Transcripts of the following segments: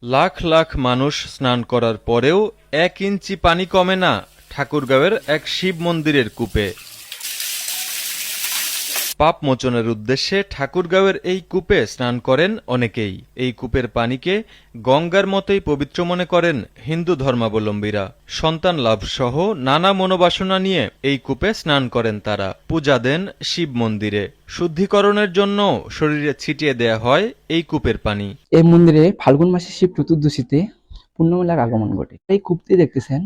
লাখ লাখ মানুষ স্নান করার পরেও 1 ইঞ্চি পানি কমে না ঠাকুরগাঁওয়ের এক শিব মন্দিরের কূপে। পাপ মোচনের উদ্দেশ্যে ঠাকুরগাঁওয়ের এই কূপে স্নান করেন অনেকেই। এই কূপের পানিকে গঙ্গার মতোই পবিত্র মনে করেন হিন্দু ধর্মাবলম্বীরা। সন্তান লাভ সহ নানা মনোবাসনা নিয়ে এই কূপে স্নান করেন তারা। পূজা দেন শিব মন্দিরে। শুদ্ধিকরণের জন্য শরীরে ছিটিয়ে দেয়া হয় এই কূপের পানি। এই মন্দিরে ফাল্গুন মাসের শিব চতুর্দশীতে পূর্ণমেলার আগমন ঘটে। এই কূপটি দেখতেছেন,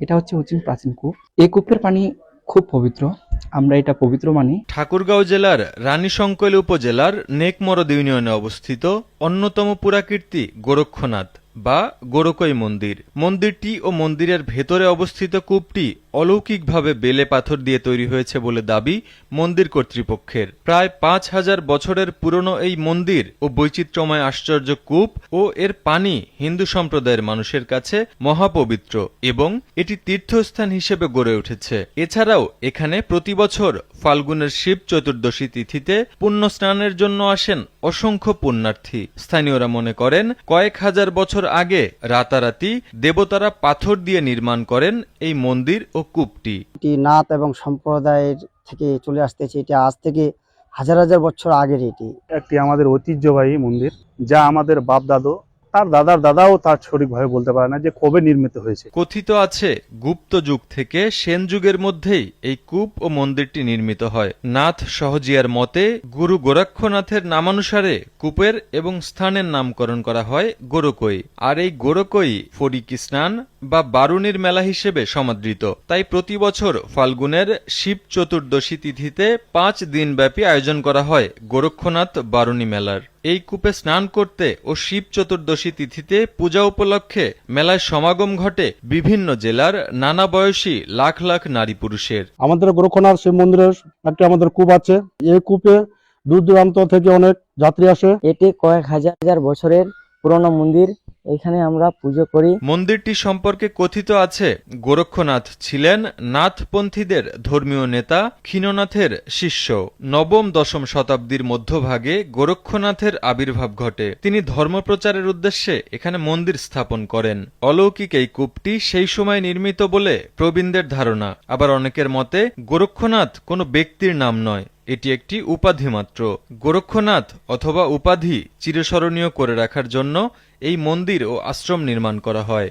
এটা হচ্ছে প্রাচীন কূপ। এই কূপের পানি খুব পবিত্র, আমরা এটা পবিত্র মানি। ঠাকুরগাঁও জেলার রানীশংকৈল উপজেলার নেকমরদ ইউনিয়নে অবস্থিত অন্যতম পুরাকীর্তি গোরক্ষনাথ বা গোরকই মন্দির। মন্দিরটি ও মন্দিরের ভেতরে অবস্থিত কূপটি অলৌকিকভাবে বেলে পাথর দিয়ে তৈরি হয়েছে বলে দাবি মন্দির কর্তৃপক্ষের। প্রায় ৫,০০০ বছরের পুরনো এই মন্দির ও বৈচিত্র্যময় আশ্চর্য কূপ ও এর পানি হিন্দু সম্প্রদায়ের মানুষের কাছে মহাপবিত্র এবং এটি তীর্থস্থান হিসেবে গড়ে উঠেছে। এছাড়াও এখানে প্রতি বছর ফাল্গুনের শিব চতুর্দশী তিথিতে পুণ্য স্নানের জন্য আসেন অসংখ্য পুণ্যার্থী। স্থানীয়রা মনে করেন কয়েক হাজার বছর আগে রাতারাতি দেবতারা পাথর দিয়ে নির্মাণ করেন এই মন্দির ও কূপটি। এটি নাথ এবং সম্প্রদায়ের থেকে চলে আসতেছে। এটি আজ থেকে হাজার হাজার বছর আগের এটি একটি আমাদের ঐতিহ্যবাহী মন্দির, যা আমাদের বাপ দাদু তার দাদার দাদাও তার সঠিকভাবে বলতে পারে না যে কবে নির্মিত হয়েছে। কথিত আছে গুপ্ত যুগ থেকে সেন যুগের মধ্যেই এই কূপ ও মন্দিরটি নির্মিত হয়। নাথ সহজিয়ার মতে গুরু গোরক্ষনাথের নামানুসারে কূপের এবং স্থানের নামকরণ করা হয় গোরকই। আর এই গোরকই ফড়িকি স্নান বা বারুণীর মেলা হিসেবে সমাদৃত। তাই প্রতি বছর ফাল্গুনের শিব চতুর্দশী তিথিতে 5 দিনব্যাপী আয়োজন করা হয় গোরক্ষনাথ বারুণী মেলার। এই কূপে স্নান করতে ও শিব চতুর্দশী তিথিতে পূজা উপলক্ষে মেলায় সমাগম ঘটে বিভিন্ন জেলার নানা বয়সী লাখ লাখ নারী পুরুষের। আমাদের গোরক্ষনাথ শিব মন্দিরের একটা আমাদের কূপ আছে। এই কূপে দূর দূরান্ত থেকে অনেক যাত্রী আসে। এটি কয়েক হাজার হাজার বছরের পুরনো মন্দির। এখানে আমরা পুজো করি। মন্দিরটি সম্পর্কে কথিত আছে গোরক্ষনাথ ছিলেন নাথপন্থীদের ধর্মীয় নেতা ক্ষীণনাথের শিষ্য। 9ম-10ম শতাব্দীর মধ্যভাগে গোরক্ষনাথের আবির্ভাব ঘটে। তিনি ধর্মপ্রচারের উদ্দেশ্যে এখানে মন্দির স্থাপন করেন। অলৌকিক এই কূপটি সেই সময় নির্মিত বলে প্রবীণদের ধারণা। আবার অনেকের মতে গোরক্ষনাথ কোনো ব্যক্তির নাম নয়, এটি একটি উপাধি মাত্র। গোরক্ষনাথ অথবা উপাধি চিরস্মরণীয় করে রাখার জন্য এই মন্দির ও আশ্রম নির্মাণ করা হয়।